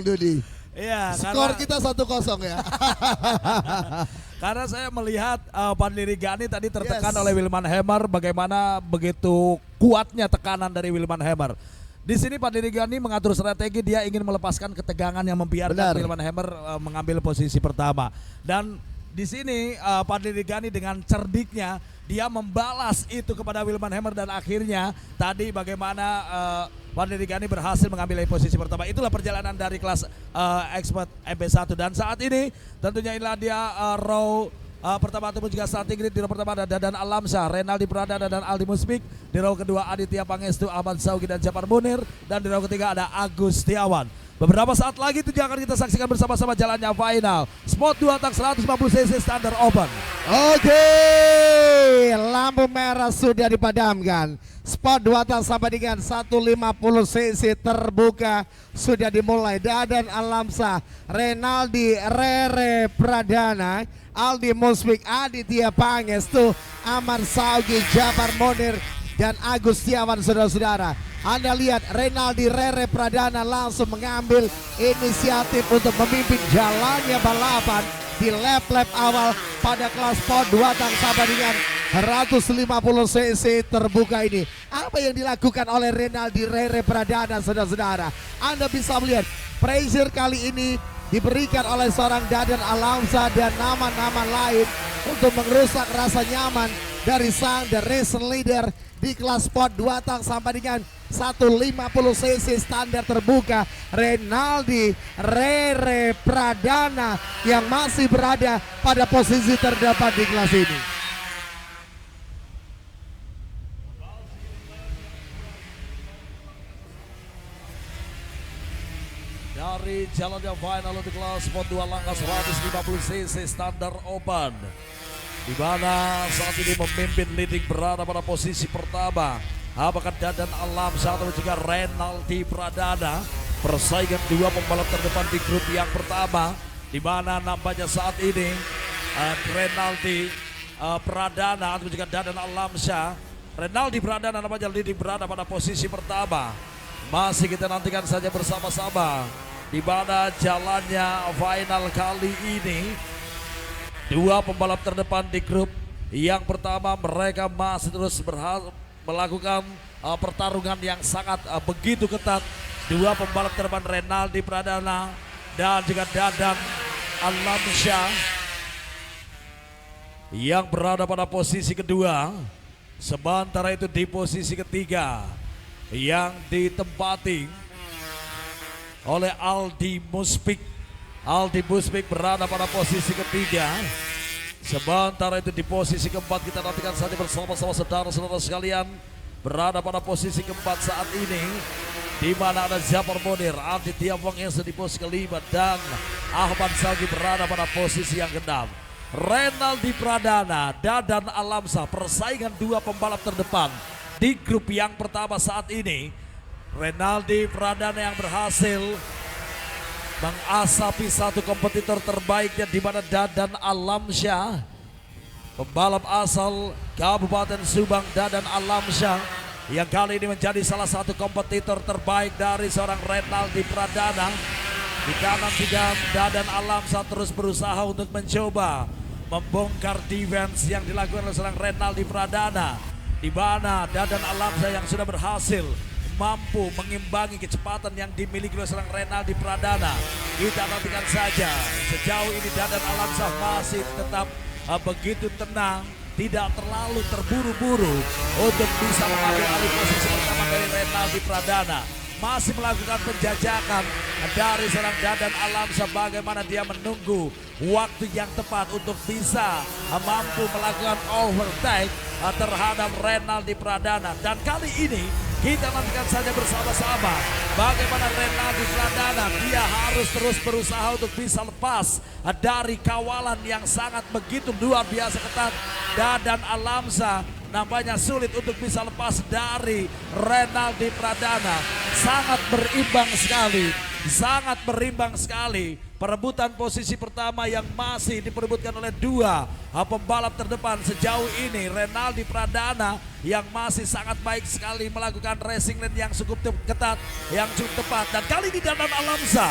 Dudi. Iya, Skor kita 1-0 ya. Karena saya melihat Fadli Rigani tadi tertekan Yes. oleh Wilman Hammer, bagaimana begitu kuatnya tekanan dari Wilman Hammer. Di sini Fadli Rigani mengatur strategi, dia ingin melepaskan ketegangan yang membiarkan Benar. Wilman Hammer mengambil posisi pertama. Dan di sini Fadli Rigani dengan cerdiknya dia membalas itu kepada Wilman Hammer dan akhirnya tadi bagaimana Fadli Rigani berhasil mengambil posisi pertama. Itulah perjalanan dari kelas expert MP1 dan saat ini tentunya inilah dia row pertama ataupun juga starting grid. Di row pertama ada Dadan Alamsyah, Renaldi Pradana dan Aldi Muspik. Di row kedua Aditya Pangestu, Ahmad Saugi dan Japar Munir. Dan di row ketiga ada Agus Setiawan. Beberapa saat lagi itu akan kita saksikan bersama-sama jalannya final Spot 2 tak 150cc Standard Open. Oke, lampu merah sudah dipadamkan. Spot 2 tak sampai dengan 150cc terbuka sudah dimulai. Dadan Alamsyah, Renaldi Rere Pradana, Aldi Muspik, Aditya Pangestu, Ahmad Saugi, Japar Munir dan Agus Setiawan. Saudara-saudara, Anda lihat Renaldi Rere Pradana langsung mengambil inisiatif untuk memimpin jalannya balapan di lap-lap awal pada kelas Sport 2 tang sampai dengan 150cc terbuka ini. Apa yang dilakukan oleh Renaldi Rere Pradana, saudara-saudara? Anda bisa melihat pressure kali ini diberikan oleh seorang Dadan Alamsyah dan nama-nama lain untuk merusak rasa nyaman dari sang the race leader di kelas Sport 2 tang sampai dengan 150cc standar terbuka, Renaldi Rere Pradana yang masih berada pada posisi terdepan di kelas ini. Dari jalannya final untuk kelas Sport 2 langkah 150cc Standard Open, di mana saat ini memimpin leading berada pada posisi pertama. Apakah Dadan Alamsyah atau juga Renaldi Pradana? Persaingan dua pembalap terdepan di grup yang pertama, di mana nampaknya saat ini Renaldi Pradana atau juga Dadan Alamsyah. Renaldi Pradana nampaknya leading berada pada posisi pertama. Masih kita nantikan saja bersama-sama di mana jalannya final kali ini. Dua pembalap terdepan di grup yang pertama, mereka masih terus melakukan pertarungan yang sangat begitu ketat. Dua pembalap terdepan Renaldi Pradana dan juga Dadan Alamsyah yang berada pada posisi kedua. Sementara itu di posisi ketiga yang ditempati oleh Aldi Muspik. Aldi Muspik berada pada posisi ketiga. Sementara itu di posisi keempat kita nantikan saja bersama-sama saudara-saudara sekalian berada pada posisi keempat saat ini, di mana ada Japar Munir, Aditya Pangestu di posisi kelima dan Ahmad Saugi berada pada posisi yang keenam. Renaldi Pradana, Dadan Alamsyah, persaingan dua pembalap terdepan di grup yang pertama saat ini. Renaldi Pradana yang berhasil mengasapi satu kompetitor terbaiknya, di mana Dadan Alamsyah, pembalap asal Kabupaten Subang, Dadan Alamsyah, yang kali ini menjadi salah satu kompetitor terbaik dari seorang Renaldi Pradana. Di kanan juga Dadan Alamsyah terus berusaha untuk mencoba membongkar defense yang dilakukan oleh seorang Renaldi Pradana, di mana Dadan Alamsyah yang sudah berhasil mampu mengimbangi kecepatan yang dimiliki oleh seorang Renaldi Pradana. Kita nantikan saja. Sejauh ini Dadan Alamsyah masih tetap begitu tenang, tidak terlalu terburu-buru untuk bisa mengambil alih posisi pertama dari Renaldi Pradana. Masih melakukan penjajakan dari seorang Dadan Alamsyah, bagaimana dia menunggu waktu yang tepat untuk bisa mampu melakukan overtake terhadap Renaldi Pradana. Dan kali ini kita nantikan saja bersama-sama bagaimana Renaldi Pradana, dia harus terus berusaha untuk bisa lepas dari kawalan yang sangat begitu luar biasa ketat. Dadan Alamsyah nampaknya sulit untuk bisa lepas dari Renaldi Pradana. Sangat berimbang sekali sangat berimbang sekali. Perebutan posisi pertama yang masih diperebutkan oleh dua pembalap terdepan sejauh ini. Renaldi Pradana yang masih sangat baik sekali melakukan racing lane yang cukup ketat, yang cukup tepat. Dan kali ini Dadan Alamsa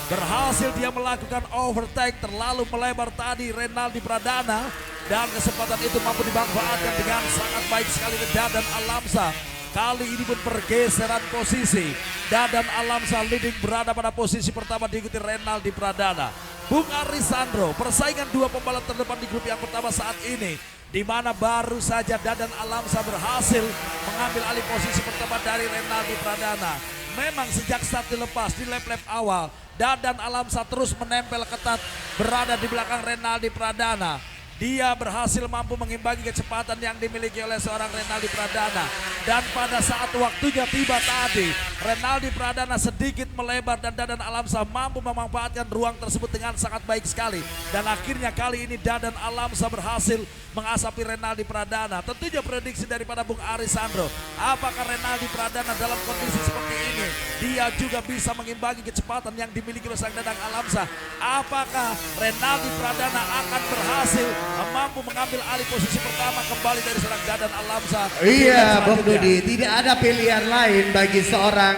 berhasil dia melakukan overtake terlalu melebar tadi Renaldi Pradana. Dan kesempatan itu mampu dimanfaatkan dengan sangat baik sekali Dadan Alamsa. Kali ini pun pergeseran posisi. Dadan Alamsa leading berada pada posisi pertama diikuti Renaldi Pradana. Bung Arisandro, persaingan dua pembalap terdepan di grup yang pertama saat ini, di mana baru saja Dadan Alamsa berhasil mengambil alih posisi pertama dari Renaldi Pradana. Memang sejak start dilepas di lap-lap awal, Dadan Alamsa terus menempel ketat berada di belakang Renaldi Pradana. Dia berhasil mampu mengimbangi kecepatan yang dimiliki oleh seorang Renaldi Pradana. Dan pada saat waktunya tiba tadi, Renaldi Pradana sedikit melebar dan Dadan Alamsa mampu memanfaatkan ruang tersebut dengan sangat baik sekali. Dan akhirnya kali ini Dadan Alamsa berhasil mengasapi Renaldi Pradana. Tentunya prediksi daripada Bung Arisandro, apakah Renaldi Pradana dalam kondisi seperti ini dia juga bisa mengimbangi kecepatan yang dimiliki oleh sang Dadan Alamsa? Apakah Renaldi Pradana akan berhasil mampu mengambil alih posisi pertama kembali dari seorang Dadan Alamsa? Iya Bung Dudi, tidak ada pilihan lain bagi seorang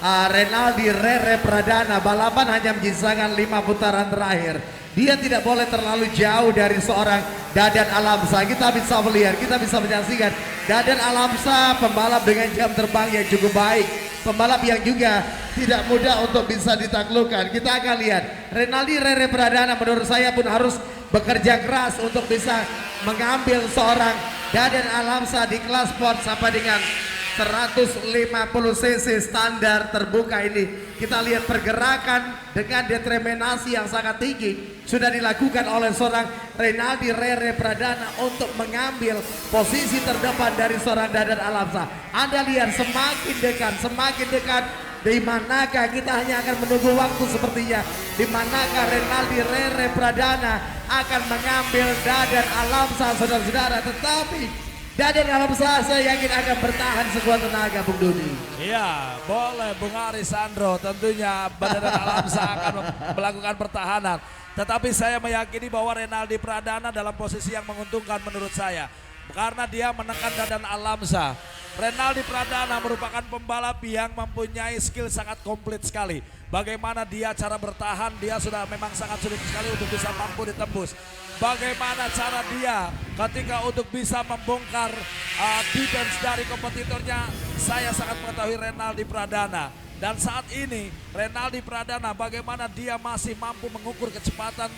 Renaldi Rere Pradana. Balapan hanya menyisakan 5 putaran terakhir. Dia tidak boleh terlalu jauh dari seorang Dadan Alamsa. Kita bisa melihat, kita bisa menyaksikan Dadan Alamsa pembalap dengan jam terbang yang cukup baik, pembalap yang juga tidak mudah untuk bisa ditaklukkan. Kita akan lihat Renaldi Rere Pradana menurut saya pun harus bekerja keras untuk bisa mengambil seorang Dadan Alamsa di kelas sport sampai dengan 150 cc standar terbuka ini. Kita lihat pergerakan dengan determinasi yang sangat tinggi sudah dilakukan oleh seorang Renaldi Rere Pradana untuk mengambil posisi terdepan dari seorang Dadan Alamsa. Anda lihat semakin dekat. Di manakah kita hanya akan menunggu waktu sepertinya. Di manakah Renaldi Rere Pradana akan mengambil Dadan Alamsa, saudara-saudara. Tetapi Dadan Alamsa saya yakin akan bertahan sekuat tenaga, Bung Dudi. Iya, boleh Bung Arisandro. Tentunya Dadan Alamsa akan melakukan pertahanan. Tetapi saya meyakini bahwa Renaldi Pradana dalam posisi yang menguntungkan menurut saya. Karena dia menekan Dadan Alamsa. Renaldi Pradana merupakan pembalap yang mempunyai skill sangat komplit sekali. Bagaimana dia cara bertahan, dia sudah memang sangat sulit sekali untuk bisa mampu ditembus. Bagaimana cara dia ketika untuk bisa membongkar defense dari kompetitornya, saya sangat mengetahui Renaldi Pradana. Dan saat ini Renaldi Pradana bagaimana dia masih mampu mengukur kecepatan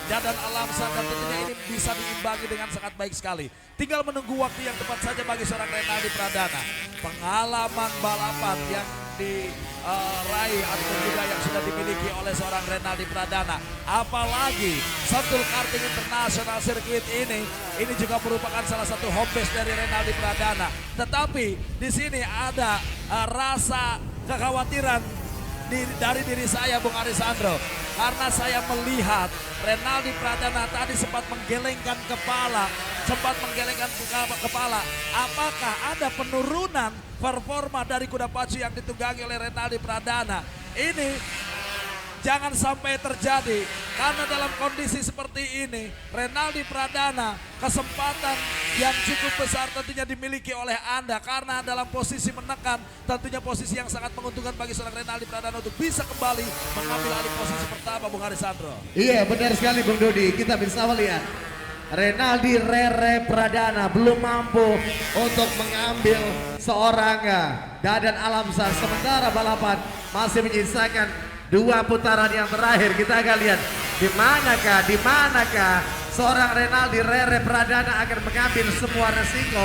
Dadan Alamsa, dan tentunya ini bisa diimbangi dengan sangat baik sekali. Tinggal menunggu waktu yang tepat saja bagi seorang Renaldi Pradana. Pengalaman balapan yang diraih atau juga yang sudah dimiliki oleh seorang Renaldi Pradana. Apalagi Sentul Karting International Circuit ini juga merupakan salah satu home base dari Renaldi Pradana. Tetapi di sini ada rasa kekhawatiran dari diri saya, Bung Arisandro, karena saya melihat Renaldi Pradana tadi sempat menggelengkan kepala, apakah ada penurunan performa dari kuda pacu yang ditunggangi oleh Renaldi Pradana? Ini jangan sampai terjadi, karena dalam kondisi seperti ini Renaldi Pradana kesempatan yang cukup besar tentunya dimiliki oleh Anda, karena dalam posisi menekan tentunya posisi yang sangat menguntungkan bagi seorang Renaldi Pradana untuk bisa kembali mengambil alih posisi pertama, Bung Arisandro. Iya benar sekali Bung Dodi, kita bisa melihat Renaldi Rere Pradana belum mampu untuk mengambil seorang Dadan Alamsa, sementara balapan masih menyisakan 2 putaran yang terakhir. Kita akan lihat di manakah seorang Renaldi Rere Pradana akan mengambil semua resiko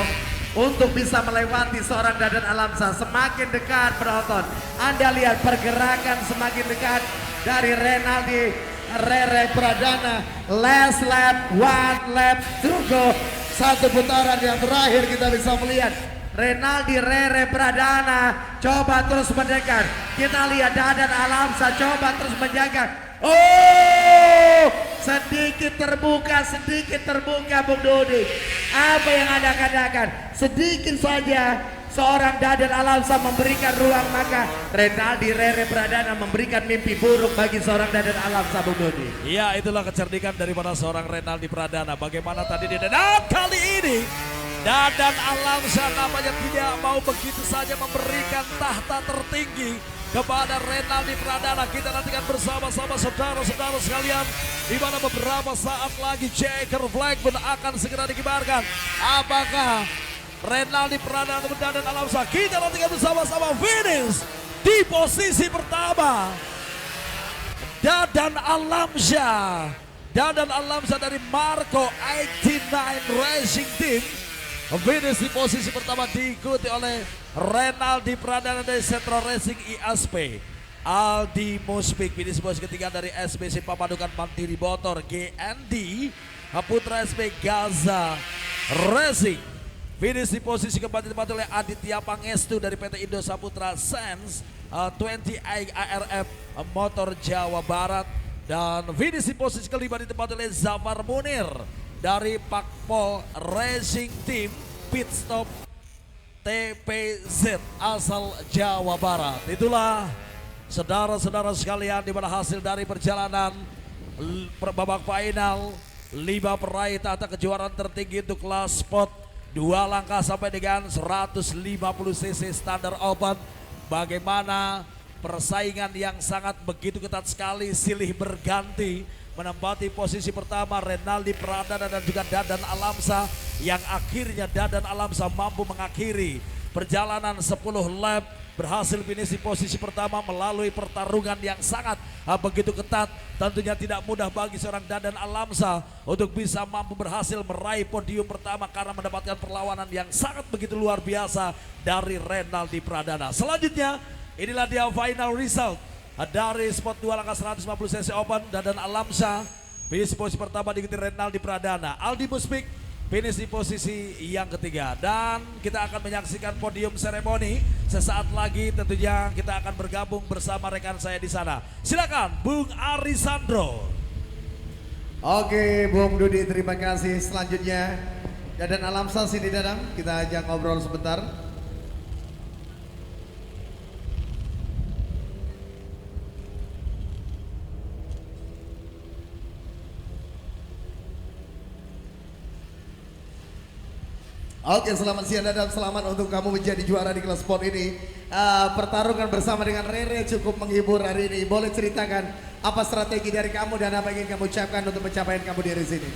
untuk bisa melewati seorang Dadan Alamsa. Semakin dekat penonton, Anda lihat pergerakan semakin dekat dari Renaldi Rere Pradana. Last lap, 1 lap to go. 1 putaran yang terakhir kita bisa melihat Renaldi Rere Pradana coba terus mendekat. Kita lihat Dadan Alamsa coba terus menjaga. Oh, sedikit terbuka Bung Dodi. Apa yang Anda katakan? Sedikit saja seorang Dadan Alamsa memberikan ruang, maka Renaldi Rere Pradana memberikan mimpi buruk bagi seorang Dadan Alamsa, Bung Dodi. Ya, itulah kecerdikan daripada seorang Renaldi Pradana. Bagaimana tadi dia, dan kali ini Dadan Alamsa namanya tidak mau begitu saja memberikan tahta tertinggi kepada Renaldi Pradana. Kita nantikan bersama-sama saudara-saudara sekalian, di mana beberapa saat lagi checker flag pun akan segera dikibarkan. Apakah Renaldi Pradana atau Dadan Alamsa? Kita nantikan bersama-sama. Finish di posisi pertama Dadan Alamsa. Dadan Alamsa dari Marco 89 Racing Team finish di posisi pertama, diikuti oleh Renaldi Pradana dari Central Racing ISP. Aldi Muspik finish posisi ketiga dari SBC Papadukan Mandiri Motor GND. Putra SP Gaza Racing finish di posisi keempat ditempati oleh Aditya Pangestu dari PT Indo Saputra Sense 20 ARF Motor Jawa Barat. Dan finish di posisi kelima ditempati oleh Zafar Munir dari Pakpol Racing Team Pit Stop TPZ asal Jawa Barat. Itulah saudara-saudara sekalian, di mana hasil dari perjalanan babak final 5 peraih tahta kejuaraan tertinggi untuk kelas sport 2 langkah sampai dengan 150 cc standar open. Bagaimana persaingan yang sangat begitu ketat sekali, silih berganti. Menempati posisi pertama Renaldi Pradana dan juga Dadan Alamsa, yang akhirnya Dadan Alamsa mampu mengakhiri perjalanan 10 lap, berhasil finish di posisi pertama melalui pertarungan yang sangat begitu ketat. Tentunya tidak mudah bagi seorang Dadan Alamsa untuk bisa mampu berhasil meraih podium pertama karena mendapatkan perlawanan yang sangat begitu luar biasa dari Renaldi Pradana. Selanjutnya inilah dia final result dari spot 2 langkah 150 cc open. Dadan Alamsa finish di posisi pertama, diikuti Renaldi Pradana. Aldi Muspik finish di posisi yang ketiga. Dan kita akan menyaksikan podium seremoni sesaat lagi. Tentunya kita akan bergabung bersama rekan saya di sana. Silakan Bung Arisandro. Oke Bung Dudi, terima kasih. Selanjutnya Dadan Alamsa, sini Dadan, kita ajak ngobrol sebentar. Oke, selamat siang Dadan, selamat untuk kamu menjadi juara di kelas sport ini. Pertarungan bersama dengan Rere cukup menghibur hari ini. Boleh ceritakan apa strategi dari kamu dan apa yang ingin kamu ucapkan untuk pencapaian kamu di sini?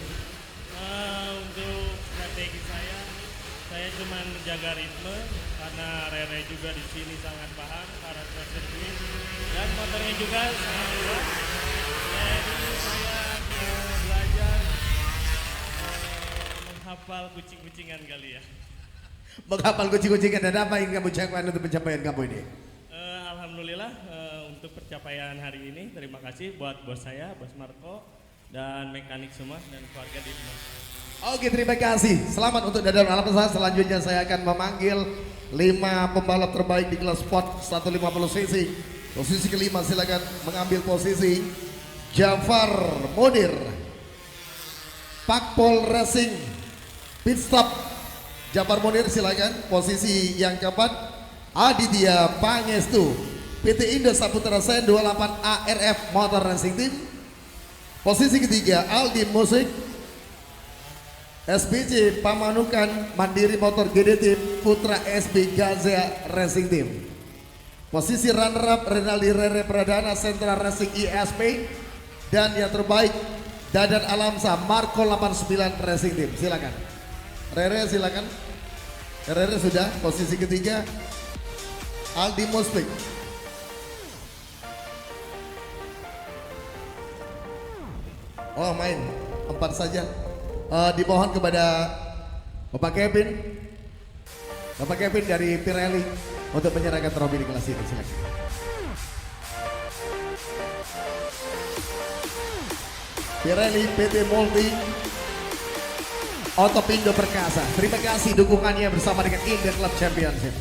Untuk strategi saya cuma menjaga ritme karena Rere juga di sini sangat paham karakter sirkuit dan motornya juga sangat kuat. Jadi saya belajar menghafal kucing-kucingan kali ya. Menghafal kucing-kucingan, dan apa yang kamu ucapkan untuk pencapaian kamu ini? Alhamdulillah untuk pencapaian hari ini, terima kasih buat bos saya, Bos Marco, dan mekanik semua dan keluarga di rumah. Oke, terima kasih. Selamat untuk Dadan Alamsa. Selanjutnya saya akan memanggil 5 pembalap terbaik di kelas sport 150 cc. Posisi kelima silakan mengambil posisi Jafar Munir, Pakpol Racing Pit Stop. Jafar Munir silakan. Posisi yang keempat Aditya Pangestu, PT Indo Saputra Sen 28 ARF Motor Racing Team. Posisi ketiga Aldi Musik, SBC Pamanukan Mandiri Motor GDT Putra SB Gaza Racing Team. Posisi runner up Renaldi Rere Pradana Central Racing ISP. Dan yang terbaik Dadan Alamsa Marco 89 Racing Team. Silakan Rere, silakan. Rere sudah posisi ketiga. Aldi Muspik. Oh, main 4 saja. Dimohon kepada Bapak Kevin dari Pirelli untuk menyerahkan trofi di kelas ini. Silakan. Pirelli PT Multi Otopindo Perkasa. Terima kasih dukungannya bersama dengan Indo Club Championship.